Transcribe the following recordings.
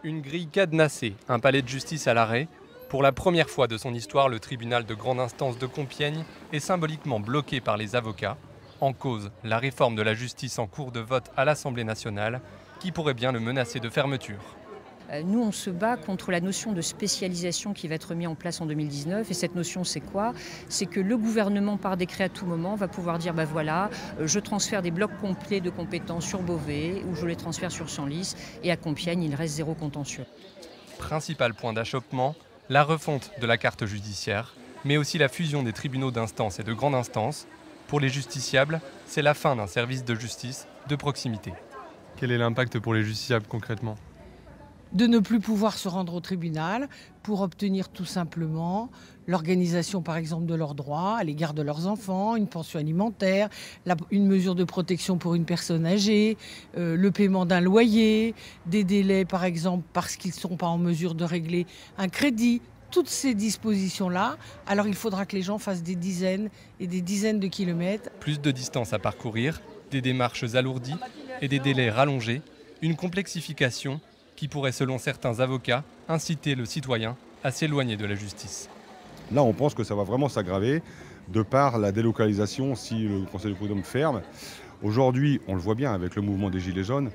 Une grille cadenassée, un palais de justice à l'arrêt. Pour la première fois de son histoire, le tribunal de grande instance de Compiègne est symboliquement bloqué par les avocats. En cause, la réforme de la justice en cours de vote à l'Assemblée nationale, qui pourrait bien le menacer de fermeture. Nous, on se bat contre la notion de spécialisation qui va être mise en place en 2019. Et cette notion, c'est quoi? C'est que le gouvernement, par décret à tout moment, va pouvoir dire, voilà, je transfère des blocs complets de compétences sur Beauvais, ou je les transfère sur Senlis, et à Compiègne, il reste zéro contentieux. Principal point d'achoppement, la refonte de la carte judiciaire, mais aussi la fusion des tribunaux d'instance et de grande instance. Pour les justiciables, c'est la fin d'un service de justice de proximité. Quel est l'impact pour les justiciables concrètement ? De ne plus pouvoir se rendre au tribunal pour obtenir tout simplement l'organisation par exemple de leurs droits à l'égard de leurs enfants, une pension alimentaire, une mesure de protection pour une personne âgée, le paiement d'un loyer, des délais par exemple parce qu'ils ne sont pas en mesure de régler un crédit. Toutes ces dispositions-là, alors il faudra que les gens fassent des dizaines et des dizaines de kilomètres. Plus de distance à parcourir, des démarches alourdies et des délais rallongés, une complexification qui pourrait, selon certains avocats, inciter le citoyen à s'éloigner de la justice. Là, on pense que ça va vraiment s'aggraver de par la délocalisation si le Conseil de prud'homme ferme. Aujourd'hui, on le voit bien avec le mouvement des Gilets jaunes,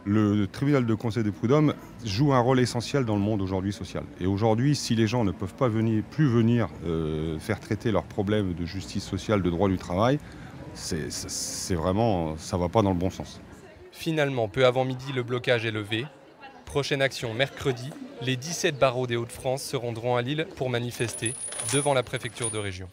le tribunal de Conseil de prud'homme joue un rôle essentiel dans le monde aujourd'hui social. Et aujourd'hui, si les gens ne peuvent pas plus venir faire traiter leurs problèmes de justice sociale, de droit du travail, c'est vraiment, ça ne va pas dans le bon sens. Finalement, peu avant midi, le blocage est levé. Prochaine action mercredi, les 17 barreaux des Hauts-de-France se rendront à Lille pour manifester devant la préfecture de région.